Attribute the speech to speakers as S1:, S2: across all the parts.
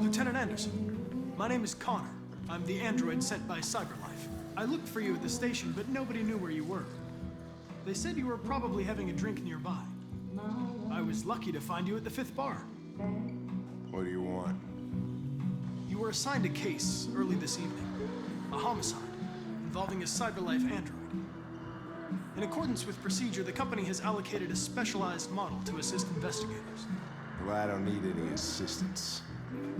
S1: Lieutenant Anderson, my name is Connor. I'm the android sent by CyberLife. I looked for you at the station, but nobody knew where you were. They said you were probably having a drink nearby. I was lucky to find you at the 5th bar.
S2: What do you want?
S1: You were assigned a case early this evening. A homicide involving a CyberLife android. In accordance with procedure, the company has allocated a specialized model to assist investigators.
S2: Well, I don't need any assistance.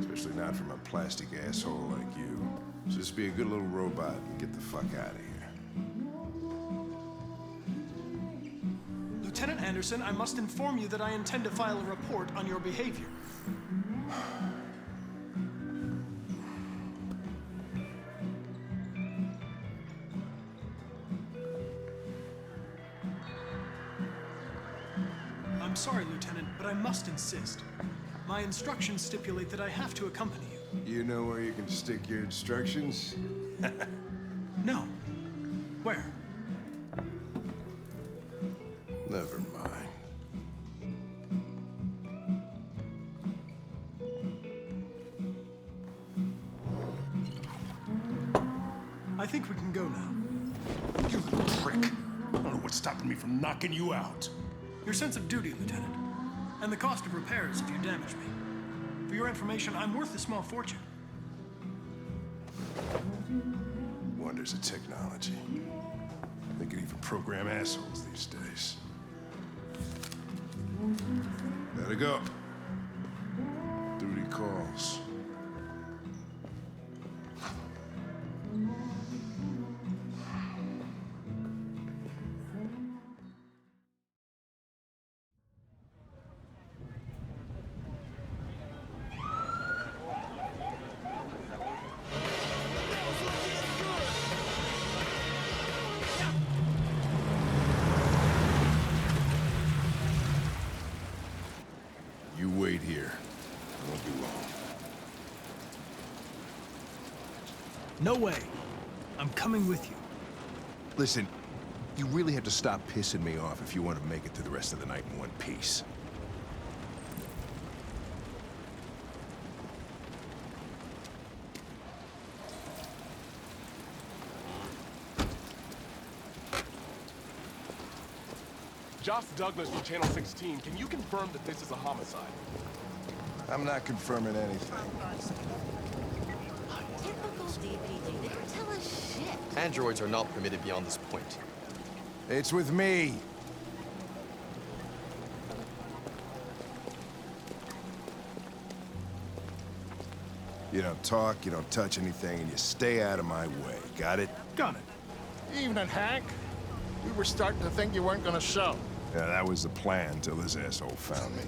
S2: Especially not from a plastic asshole like you. So just be a good little robot and get the fuck out of here.
S1: Lieutenant Anderson, I must inform you that I intend to file a report on your behavior. I'm sorry, Lieutenant, but I must insist. My instructions stipulate that I have to accompany you.
S2: You know where you can stick your instructions?
S1: No. Where?
S2: Never mind.
S1: I think we can go now.
S3: You little prick. I don't know what's stopping me from knocking you out.
S1: Your sense of duty, Lieutenant. And the cost of repairs if you damage me. For your information, I'm worth a small fortune.
S2: Wonders of technology. They can even program assholes these days. Gotta go. Duty calls. You wait here. I won't be long.
S1: No way. I'm coming with you.
S2: Listen, you really have to stop pissing me off if you want to make it through the rest of the night in one piece.
S3: Josh Douglas from Channel 16, can you confirm that this is a homicide?
S2: I'm not confirming anything.
S4: Typical DPD. They don't tell us shit.
S5: Androids are not permitted beyond this point.
S2: It's with me. You don't talk, you don't touch anything, and you stay out of my way. Got it?
S1: Got it.
S6: Evening, Hank. We were starting to think you weren't gonna show.
S2: Yeah, that was the plan till this asshole found me.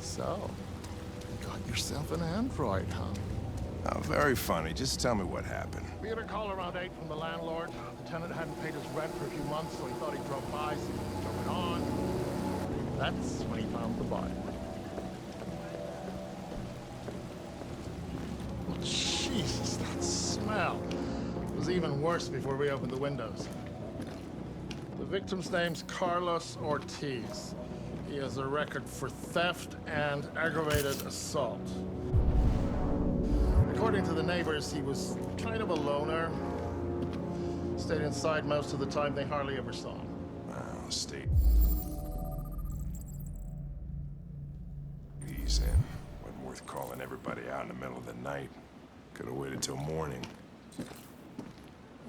S6: So, you got yourself an android, huh?
S2: Oh, very funny. Just tell me what happened.
S6: We had a call around 8 from the landlord. The tenant hadn't paid his rent for a few months, so he thought he'd drop by, see what was going on. That's when he found the body. Well, Jesus, that smell was even worse before we opened the windows. The victim's name's Carlos Ortiz. He has a record for theft and aggravated assault. According to the neighbors, he was kind of a loner. Stayed inside most of the time. They hardly ever saw him.
S2: Well, stay easy in. Wasn't worth calling everybody out in the middle of the night. Could have waited till morning.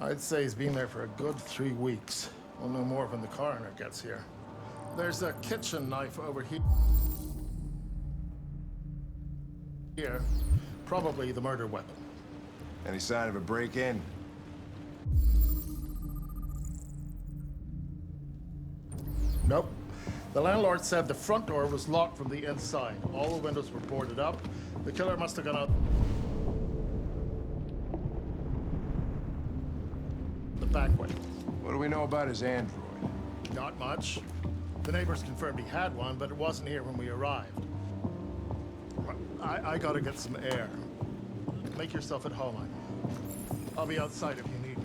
S6: I'd say he's been there for a good 3 weeks. We'll know more when the coroner gets here. There's a kitchen knife over here. Probably the murder weapon.
S2: Any sign of a break-in?
S6: Nope. The landlord said the front door was locked from the inside. All the windows were boarded up. The killer must have gone out the back way.
S2: What do we know about his android?
S6: Not much. The neighbors confirmed he had one, but it wasn't here when we arrived. I gotta get some air. Make yourself at home. I'll be outside if you need me.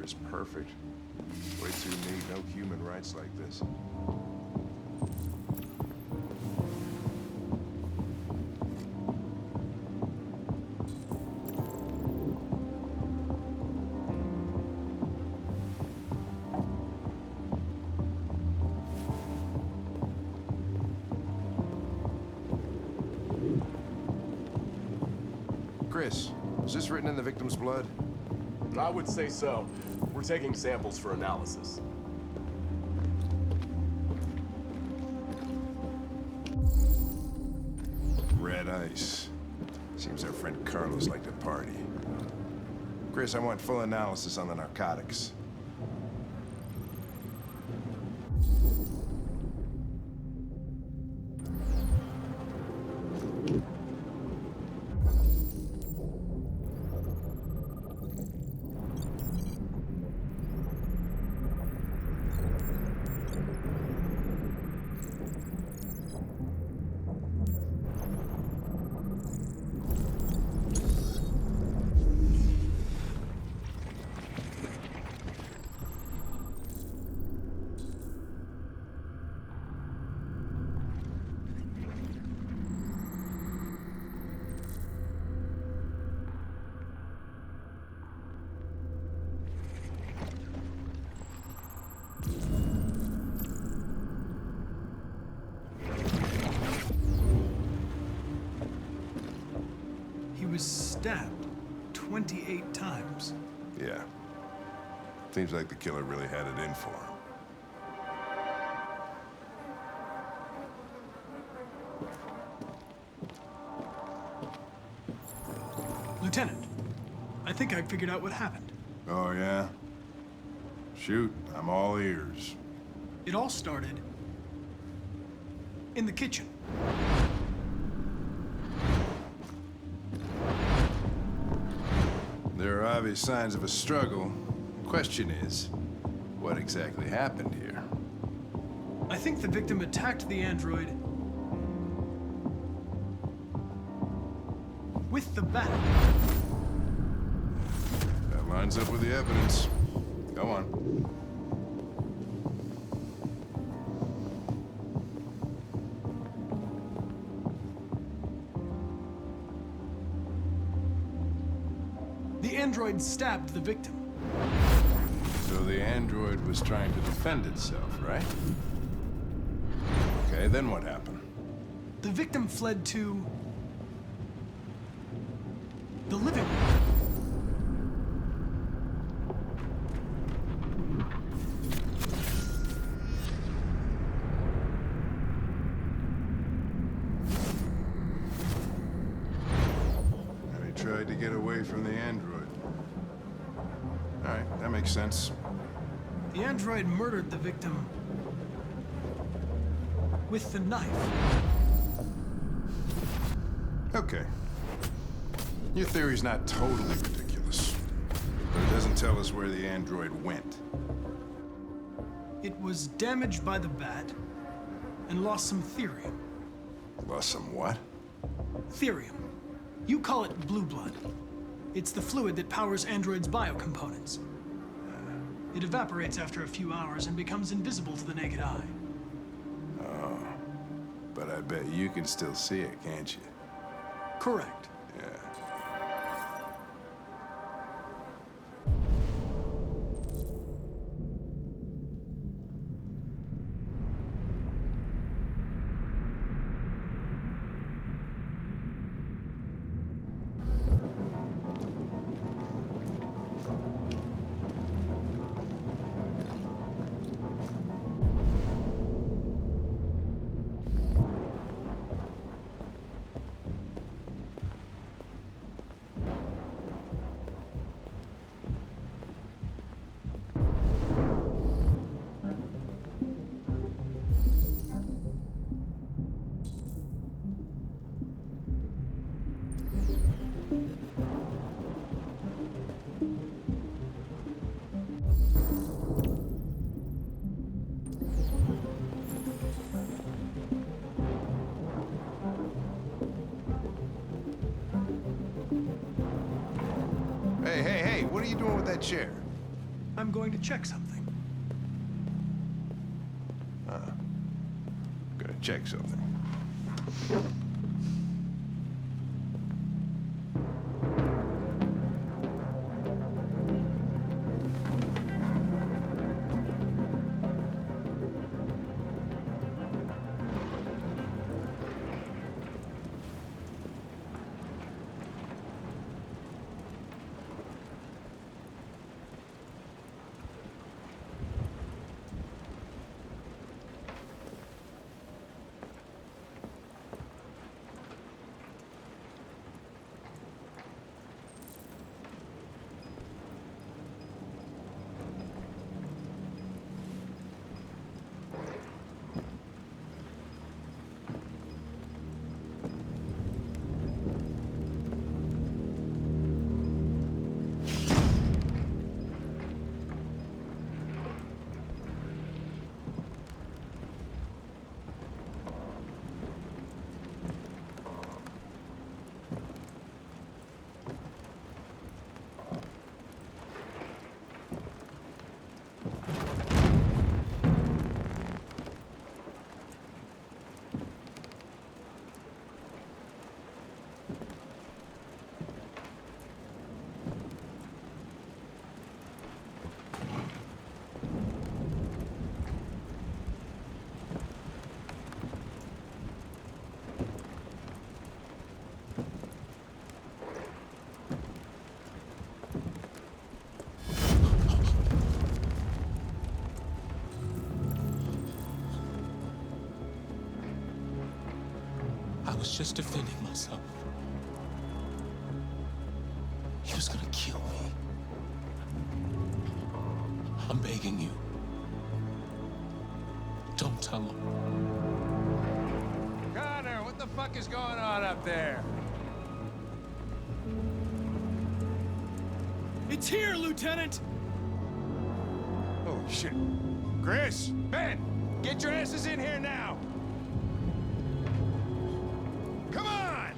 S2: is perfect. Way too neat, no human rights like this. Chris, is this written in the victim's blood?
S3: I would say so. We're taking samples for analysis.
S2: Red ice. Seems our friend Carlos liked to party. Chris, I want full analysis on the narcotics.
S1: Was stabbed 28 times.
S2: Yeah. Seems like the killer really had it in for him.
S1: Lieutenant, I think I figured out what happened.
S2: Oh, yeah? Shoot, I'm all ears.
S1: It all started in the kitchen.
S2: There are obvious signs of a struggle. Question is, what exactly happened here?
S1: I think the victim attacked the android with the bat.
S2: That lines up with the evidence. Go on.
S1: The android stabbed the victim.
S2: So the android was trying to defend itself, right? Okay, then what happened?
S1: The victim fled to the living room.
S2: And he tried to get away from the android. All right, that makes sense.
S1: The android murdered the victim with the knife.
S2: Okay. Your theory's not totally ridiculous, but it doesn't tell us where the android went.
S1: It was damaged by the bat and lost some therium.
S2: Lost some what?
S1: Therium. You call it blue blood. It's the fluid that powers androids' biocomponents. It evaporates after a few hours and becomes invisible to the naked eye.
S2: Oh. But I bet you can still see it, can't you?
S1: Correct.
S2: Yeah. Hey, what are you doing with that chair?
S1: I'm going to check something.
S2: Gonna check something.
S7: I was just defending myself. He was gonna kill me. I'm begging you. Don't tell him.
S8: Connor, what the fuck is going on up there?
S1: It's here, Lieutenant!
S8: Oh, shit. Chris, Ben, get your asses in here now! Come on!